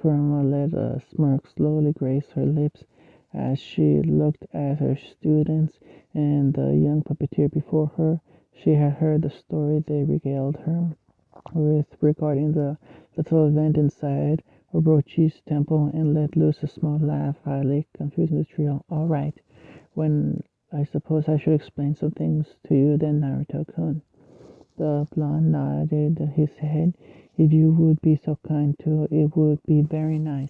Kurama let a smirk slowly grace her lips as she looked at her students and the young puppeteer before her. She had heard the story they regaled her with regarding the little event inside Orochi's temple and let loose a small laugh, highly confusing the trio. All right, when I suppose I should explain some things to you then, Naruto-kun. The blonde nodded his head. If you would be so kind to, it would be very nice,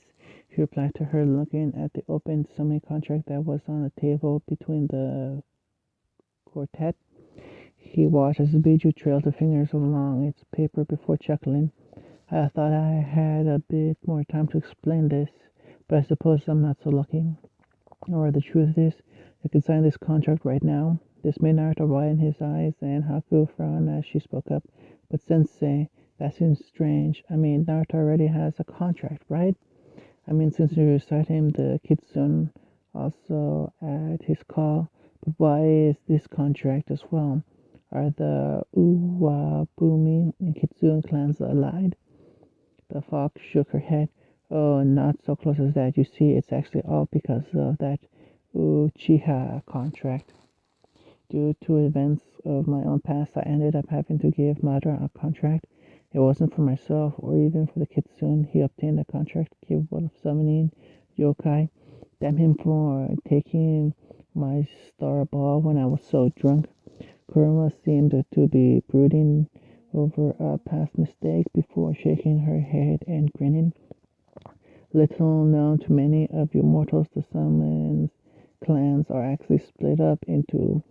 he replied to her, looking at the open summoning contract that was on the table between the quartet. He watched as Biju trailed her fingers along its paper before chuckling. I thought I had a bit more time to explain this, but I suppose I'm not so lucky. Or the truth is, I can sign this contract right now. This made Naruto widen his eyes, and Haku frowned as she spoke up. But Sensei, that seems strange. I mean, Naruto already has a contract, right? I mean, since you cite him the Kitsune also at his call, but why is this contract as well? Are the Uwabumi and Kitsune clans allied? The fox shook her head. Oh, not so close as that. You see, it's actually all because of that Uchiha contract. Due to events of my own past, I ended up having to give Madara a contract. It wasn't for myself or even for the Kitsune. He obtained a contract capable of summoning yokai. Damn him for taking my star ball when I was so drunk. Kurama seemed to be brooding over a past mistake before shaking her head and grinning. Little known to many of you mortals, the summons clans are actually split up into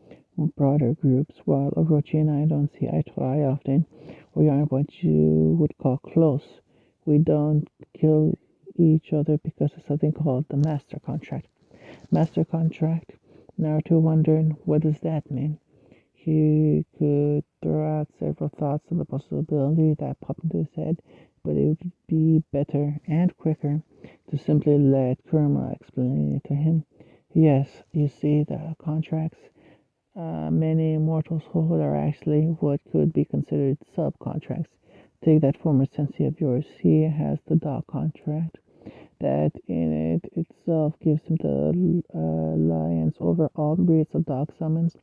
broader groups. While Orochi and I don't see eye to eye often, we aren't what you would call close. We don't kill each other because of something called the Master Contract. Master Contract? Naruto wondered, what does that mean? He could throw out several thoughts on the possibility that popped into his head, but it would be better and quicker to simply let Kurama explain it to him. Yes, you see, the contracts many mortals hold are actually what could be considered subcontracts. Take that former sensei of yours. He has the dog contract. That in it itself gives him the alliance over all breeds of dog summons.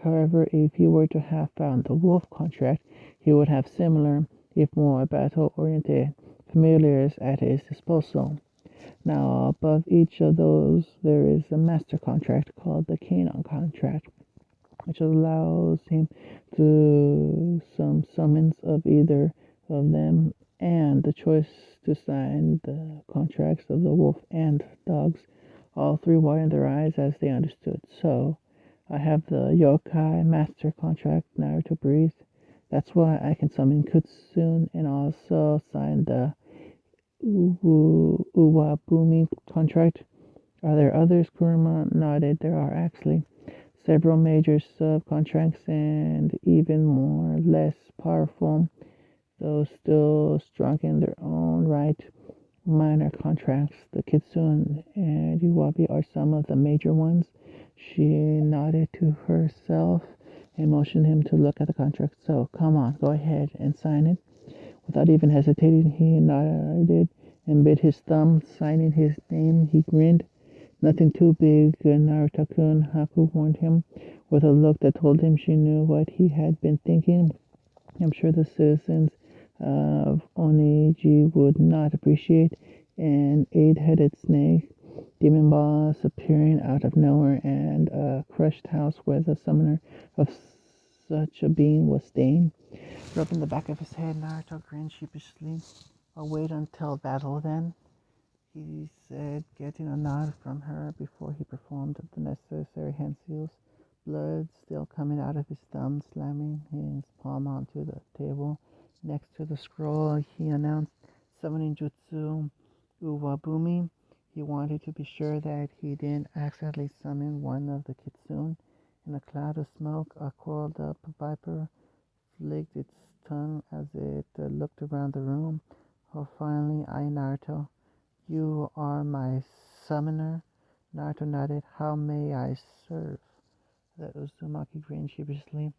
However, if he were to have found the wolf contract, he would have similar, if more battle-oriented, familiars at his disposal. Now, above each of those, there is a master contract called the Canine contract, which allows him to some summons of either of them and the choice to sign the contracts of the wolf and dogs. All three widened their eyes as they understood. So, I have the yokai master contract, Naruto breathed. That's why I can summon Kitsune and also sign the Uwabumi contract. Are there others? Kurama nodded. There are actually several major subcontracts and even more less powerful, though still strong in their own right, minor contracts. The Kitsune and Iwabi are some of the major ones. She nodded to herself and motioned him to look at the contract. So, come on, go ahead and sign it. Without even hesitating, he nodded and bit his thumb, signing his name. He grinned. Nothing too big, Naruto-kun, Haku warned him, with a look that told him she knew what he had been thinking. I'm sure the citizens of Oniji would not appreciate an eight-headed snake, demon boss appearing out of nowhere, and a crushed house where the summoner of such a being was staying. Rubbing the back of his head, Naruto grinned sheepishly. I'll wait until battle then, he said, getting a nod from her before he performed the necessary hand seals. Blood still coming out of his thumb, slamming his palm onto the table. Next to the scroll, he announced, summoning Jutsu Uwabumi. He wanted to be sure that he didn't accidentally summon one of the Kitsune. In a cloud of smoke, a coiled up viper flicked its tongue as it looked around the room. Oh, finally, Naruto. You are my summoner? Naruto nodded. How may I serve? The Uzumaki grinned sheepishly.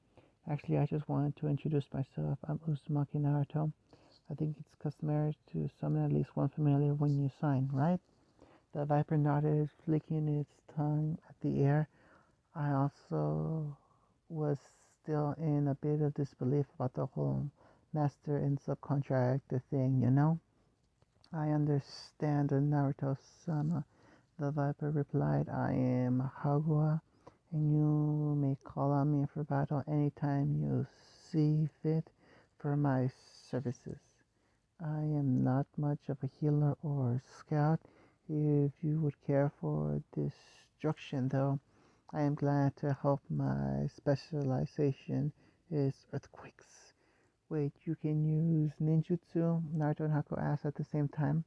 Actually, I just wanted to introduce myself. I'm Uzumaki Naruto. I think it's customary to summon at least one familiar when you sign, right? The viper nodded, flicking its tongue at the air. I also was still in a bit of disbelief about the whole master and subcontractor thing, you know? I understand, Naruto-sama. The viper replied, I am Hagua, and you may call on me for battle anytime you see fit for my services. I am not much of a healer or scout. If you would care for destruction, though, I am glad to help. My specialization is earthquakes. Wait, you can use ninjutsu? Naruto and Haku asked at the same time.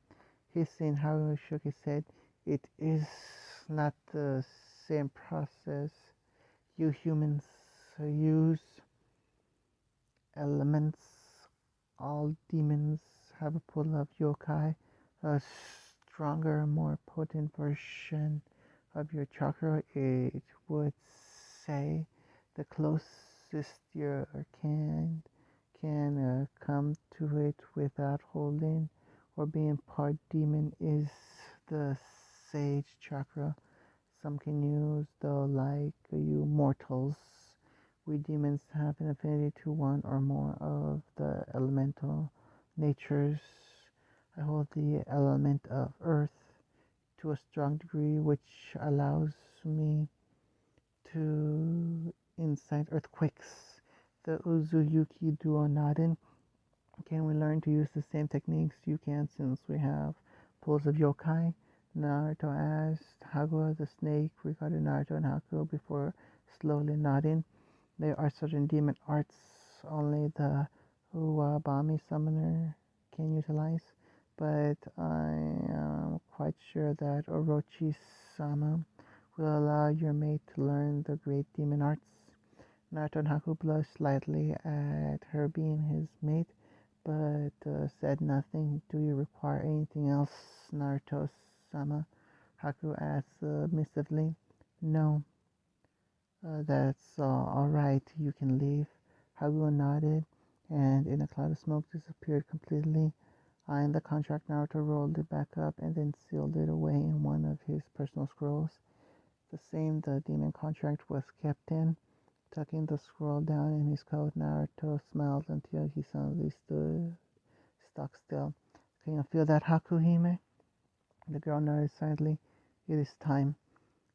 Hissing, Haru shook his head. It is not the same process. You humans use elements. All demons have a pool of yokai, a stronger, more potent version of your chakra. It would say the closest you can come to it without holding or being part demon is the sage chakra. Some can use, though, like you mortals. We demons have an affinity to one or more of the elemental natures. I hold the element of earth to a strong degree, which allows me to incite earthquakes. The Uzuyuki duo nodded. Can we learn to use the same techniques you can since we have pools of yokai? Naruto asked. Hagua the snake regarded Naruto and Haku before slowly nodding. There are certain demon arts only the Uwabami summoner can utilize, but I am quite sure that Orochi-sama will allow your mate to learn the great demon arts. Naruto and Haku blushed slightly at her being his mate, but said nothing. Do you require anything else, Naruto-sama? Haku asked submissively. No, that's all right. You can leave. Haku nodded, and in a cloud of smoke disappeared completely. Eyeing the contract, Naruto rolled it back up and then sealed it away in one of his personal scrolls. The same the demon contract was kept in. Tucking the scroll down in his coat, Naruto smiled until he suddenly stood stock still. Can you feel that, Hakuhime? The girl nodded silently. It is time,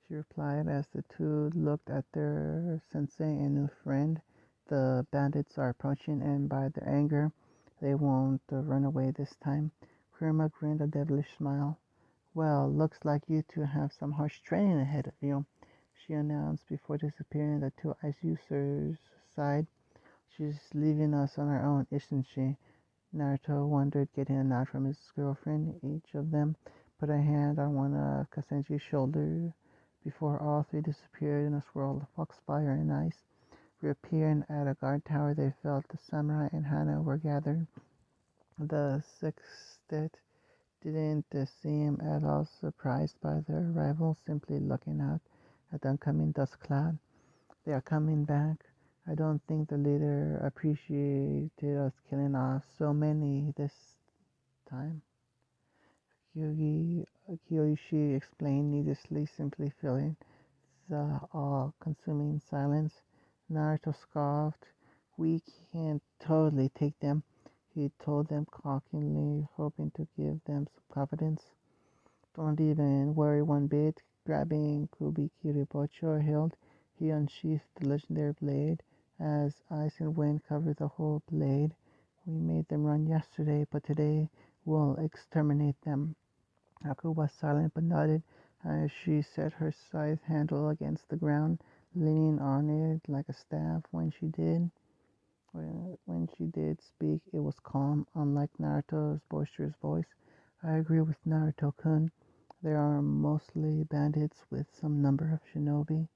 she replied as the two looked at their sensei and new friend. The bandits are approaching, and by their anger, they won't run away this time. Kurama grinned a devilish smile. Well, looks like you two have some harsh training ahead of you, she announced before disappearing. The two ice users sighed. She's leaving us on our own, isn't she? Naruto wondered, getting a nod from his girlfriend. Each of them put a hand on one of Kasenji's shoulders before all three disappeared in a swirl of foxfire and ice. Reappearing at a guard tower, they felt the samurai and Hana were gathered. The sextet didn't seem at all surprised by their arrival, simply looking out at the oncoming dust cloud. They are coming back. I don't think the leader appreciated us killing off so many this time. Kyoshi explained needlessly, simply filling the all-consuming silence. Naruto scoffed. We can totally take them, he told them cockingly, hoping to give them some confidence. Don't even worry one bit. Grabbing Kubikiri Bocho hilt, he unsheathed the legendary blade as ice and wind covered the whole blade. We made them run yesterday, but today we'll exterminate them. Haku was silent but nodded as she set her scythe handle against the ground, leaning on it like a staff. When she did speak, it was calm, unlike Naruto's boisterous voice. I agree with Naruto-kun. There are mostly bandits with some number of shinobi.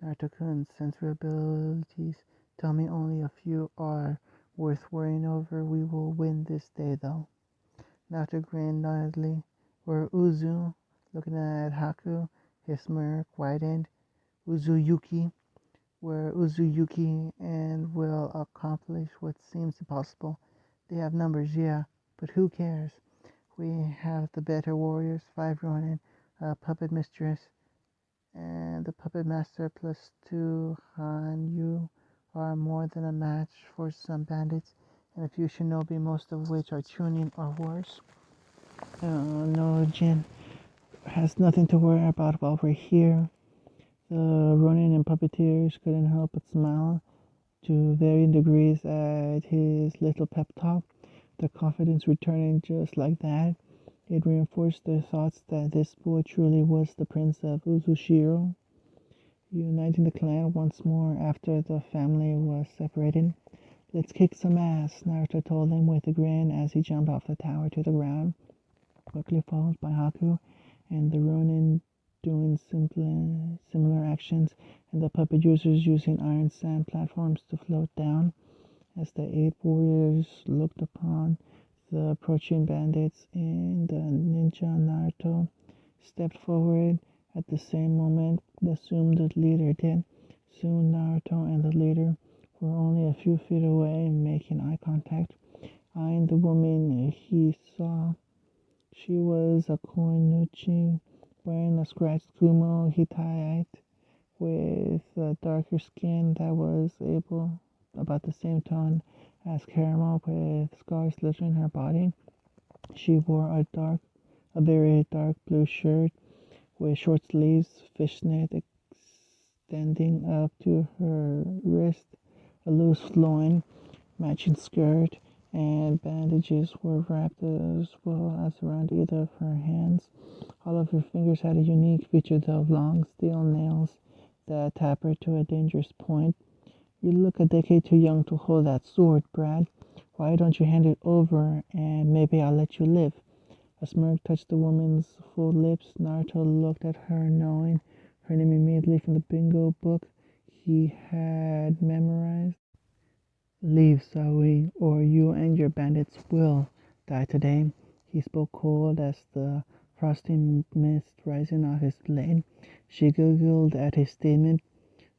Naruto-kun's sensory abilities tell me only a few are worth worrying over. We will win this day, though. Naruto grinned noddingly. We're Uzu, looking at Haku, his smirk widened. Uzuyuki. We're Uzuyuki and will accomplish what seems impossible. They have numbers, yeah, but who cares? We have the better warriors, 5 Ronin, a puppet mistress, and the puppet master plus 2 Han. You are more than a match for some bandits and a few shinobi, most of which are tuning or worse. No, Jin has nothing to worry about while we're here. The Ronin and puppeteers couldn't help but smile to varying degrees at his little pep talk, their confidence returning just like that. It reinforced their thoughts that this boy truly was the Prince of Uzushiro, uniting the clan once more after the family was separated. Let's kick some ass, Naruto told them with a grin as he jumped off the tower to the ground, quickly followed by Haku and the Ronin doing similar actions, and the puppet users using iron sand platforms to float down. As the 8 warriors looked upon the approaching bandits and the ninja, Naruto stepped forward at the same moment the assumed leader did. Soon Naruto and the leader were only a few feet away, making eye contact, eyeing the woman he saw. She was a Koinuchi, wearing a scratched Kumo Hittite with a darker skin that was about the same tone as caramel, with scars littering her body. She wore a very dark blue shirt with short sleeves, fishnet extending up to her wrist, a loose flowing matching skirt, and bandages were wrapped as well as around either of her hands. All of her fingers had a unique feature of long steel nails that tap her to a dangerous point. You look a decade too young to hold that sword, Brad. Why don't you hand it over and maybe I'll let you live? A smirk touched the woman's full lips. Naruto looked at her, knowing her name immediately from the bingo book he had memorized. Leave, Sawi, or you and your bandits will die today. He spoke cold as the frosty mist rising off his blade. She giggled at his statement.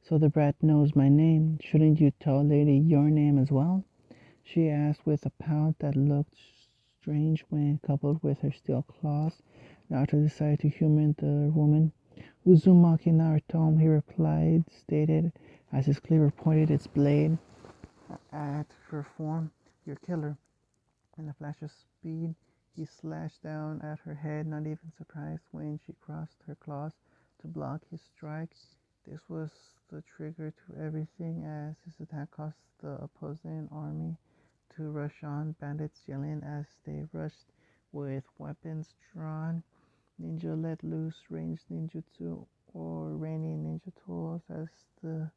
So the brat knows my name. Shouldn't you tell lady your name as well? She asked with a pout that looked strange when coupled with her steel claws. Naruto decided to humor the woman. Uzumaki Naruto, he replied, stated, as his cleaver pointed its blade at her form. Your killer. In a flash of speed, he slashed down at her head, not even surprised when she crossed her claws to block his strike. This was the trigger to everything, as his attack caused the opposing army to rush on, bandits yelling as they rushed with weapons drawn. Ninja let loose ranged ninjutsu or raining ninja tools as the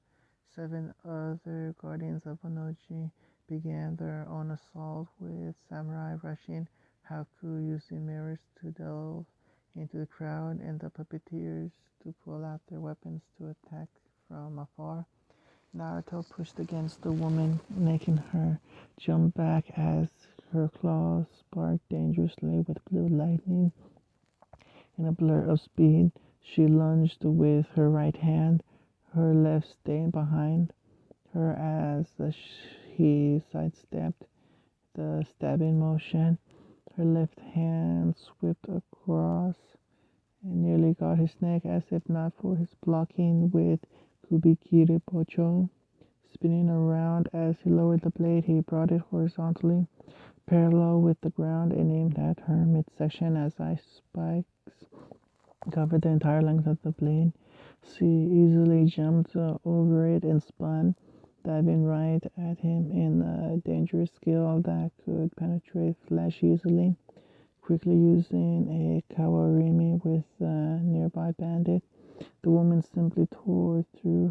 7 other guardians of Onoji began their own assault, with samurai rushing, Haku using mirrors to delve into the crowd, and the puppeteers to pull out their weapons to attack from afar. Naruto pushed against the woman, making her jump back as her claws sparked dangerously with blue lightning. In a blur of speed, she lunged with her right hand, her left staying behind her as he sidestepped the stabbing motion. Her left hand swept across and nearly got his neck, as if not for his blocking with Kubikiri Pocho. Spinning around as he lowered the blade, he brought it horizontally, parallel with the ground, and aimed at her midsection as ice spikes covered the entire length of the blade. She easily jumped over it and spun, diving right at him in a dangerous skill that could penetrate flesh easily. Quickly using a kawarimi with a nearby bandit, the woman simply tore through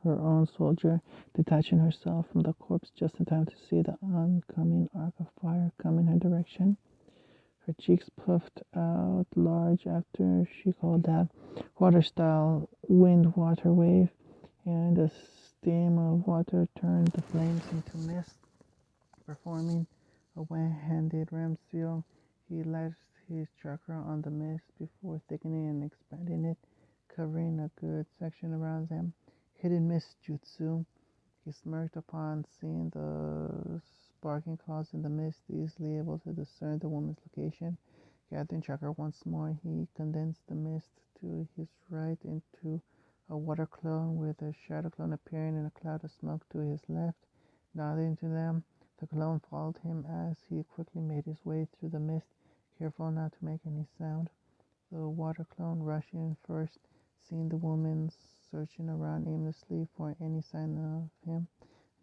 her own soldier, detaching herself from the corpse just in time to see the oncoming arc of fire come in her direction. Her cheeks puffed out large after she called out, water-style wind-water wave, and a stream of water turned the flames into mist. Performing a one-handed ram seal, he latched his chakra on the mist before thickening and expanding it, covering a good section around them. Hidden mist jutsu. He smirked upon seeing the sparking claws in the mist, easily able to discern the woman's location. Gathering chakra once more, he condensed the mist to his right into a water clone, with a shadow clone appearing in a cloud of smoke to his left. Nodding to them, the clone followed him as he quickly made his way through the mist, careful not to make any sound. The water clone rushed in first, seeing the woman searching around aimlessly for any sign of him.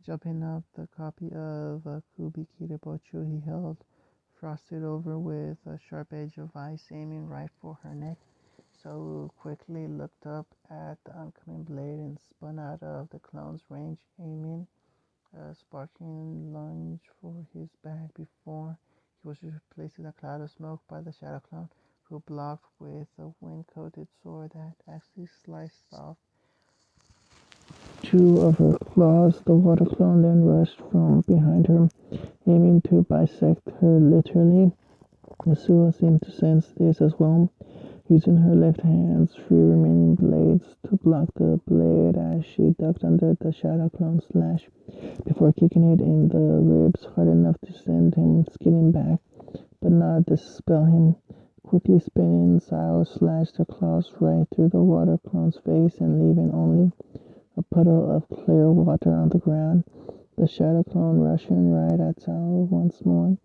Jumping up, the copy of a Kubikiri Bochu he held frosted over with a sharp edge of ice, aiming right for her neck. So quickly looked up at the oncoming blade and spun out of the clone's range, aiming a sparking lunge for his back before he was replaced in a cloud of smoke by the shadow clone, who blocked with a wind-coated sword that actually sliced off two of her claws. The water clone then rushed from behind her, aiming to bisect her literally. Yasuo seemed to sense this as well, using her left hand's three remaining blades to block the blade as she ducked under the shadow clone's slash before kicking it in the ribs hard enough to send him skidding back, but not dispel him. Quickly spinning, Sao slashed her claws right through the water clone's face and leaving only a puddle of clear water on the ground. The shadow clone rushing right at Sao once more,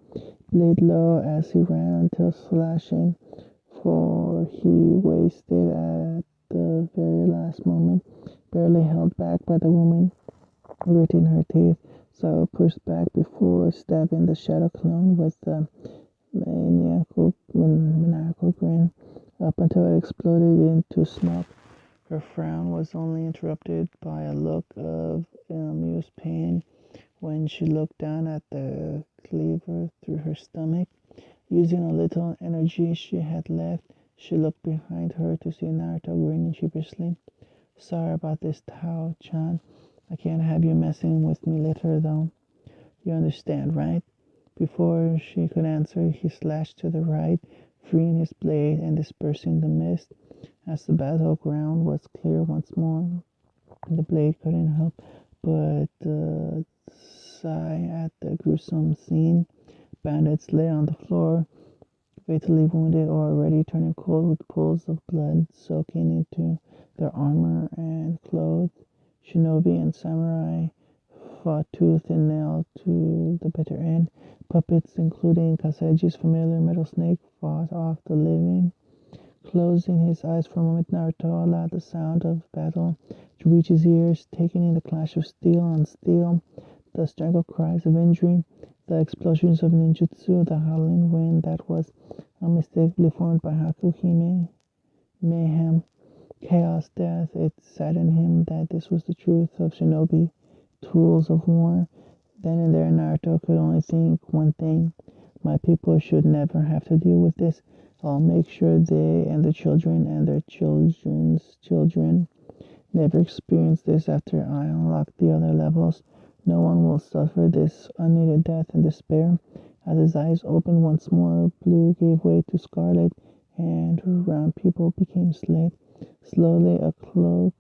laid low as he ran until slashing, for he wasted at the very last moment, barely held back by the woman gritting her teeth. So pushed back before stabbing the shadow clone with the maniacal grin up until it exploded into smoke. Her frown was only interrupted by a look of amused pain when she looked down at the cleaver through her stomach. Using a little energy she had left, she looked behind her to see Naruto grinning sheepishly. Sorry about this, Tao-chan. I can't have you messing with me later, though. You understand, right? Before she could answer, he slashed to the right, freeing his blade and dispersing the mist. As the battleground was clear once more, the blade couldn't help but sigh at the gruesome scene. Bandits lay on the floor, fatally wounded or already turning cold with pools of blood soaking into their armor and clothes. Shinobi and samurai fought tooth and nail to the bitter end. Puppets, including Kaseji's familiar metal snake, fought off the living. Closing his eyes for a moment, Naruto allowed the sound of battle to reach his ears, taking in the clash of steel on steel, the strangled cries of injury, the explosions of ninjutsu, the howling wind that was unmistakably formed by Haku Hime, mayhem, chaos, death. It saddened him that this was the truth of shinobi, tools of war. Then and there, Naruto could only think one thing: my people should never have to deal with this. I'll make sure they and their children and their children's children never experience this after I unlock the other levels. No one will suffer this unneeded death and despair. As his eyes opened once more, blue gave way to scarlet, and round pupil became slit. Slowly, a cloak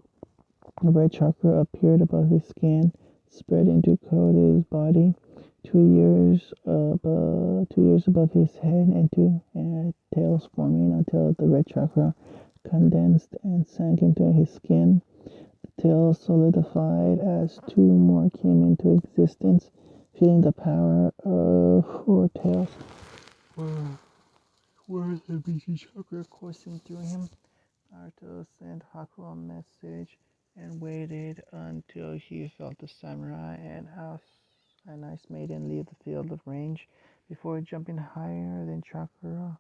of red chakra appeared above his skin, spreading to coat his body. 2 years above his head, and two tails forming until the red chakra condensed and sank into his skin. The tails solidified as two more came into existence, feeling the power of four tails. Where the BT chakra coursing through him, Naruto sent Haku a message and waited until he felt the samurai and ice maiden leave the field of range before jumping higher than chakra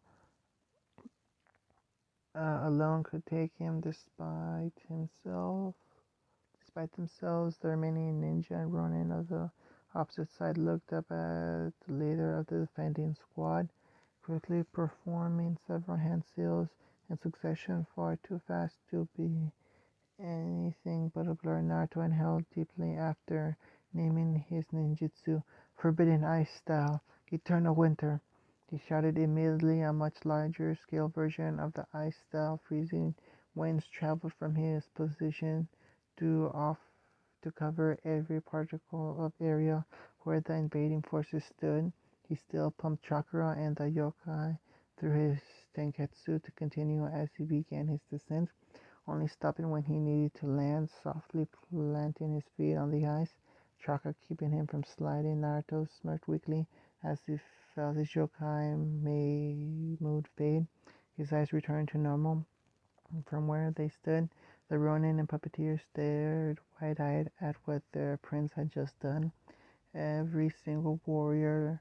alone could take him. Despite themselves, the remaining ninja and ronin of the opposite side looked up at the leader of the defending squad, quickly performing several hand seals in succession, far too fast to be anything but a blur. Naruto inhaled deeply after naming his ninjutsu Forbidden Ice Style, Eternal Winter. He shouted immediately. A much larger scale version of the ice style. Freezing winds traveled from his position to cover every particle of area Where the invading forces stood, he still pumped chakra and the yokai through his tenketsu to continue as he began his descent, only stopping when he needed to land, softly planting his feet on the ice, chakra keeping him from sliding. Naruto smirked weakly as he felt his yokai mood fade. His eyes returned to normal. From where they stood, the Ronin and puppeteers stared wide-eyed at what their prince had just done. Every single warrior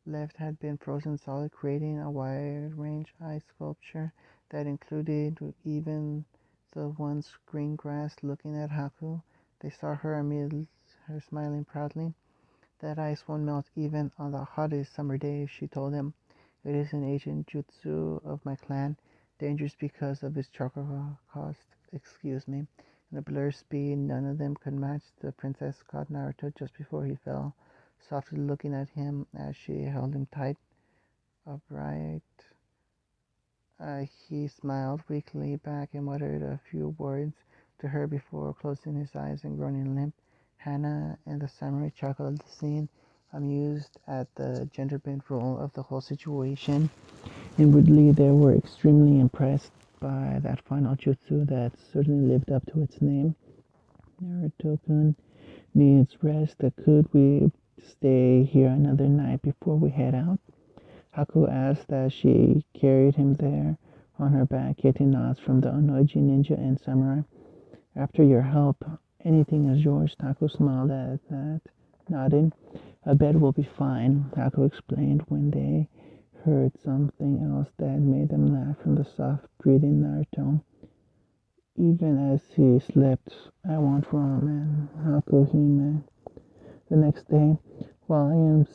left had been frozen solid, creating a wide-range ice sculpture that included even the once green grass. Looking at Haku, they saw her amid her smiling proudly. That ice won't melt even on the hottest summer day, she told him. It is an ancient jutsu of my clan, dangerous because of its chakra cost. Excuse me. In a blur speed none of them could match, the princess caught Naruto just before he fell, softly looking at him as she held him tight, upright. He smiled weakly back and muttered a few words to her before closing his eyes and growing limp. Hana and the samurai chuckled, the scene, amused at the gender-bent role of the whole situation. Inwardly, they were extremely impressed by that final jutsu that certainly lived up to its name. Naruto-kun needs rest. Could we stay here another night before we head out? Haku asked as she carried him there on her back, getting nods from the Onoji ninja and samurai. After your help, anything is yours. Haku smiled at that, nodding. A bed will be fine, Haku explained when they heard something else that made them laugh from the soft breathing Naruto. Even as he slept, I want ramen, Haku Hime. The next day, while I am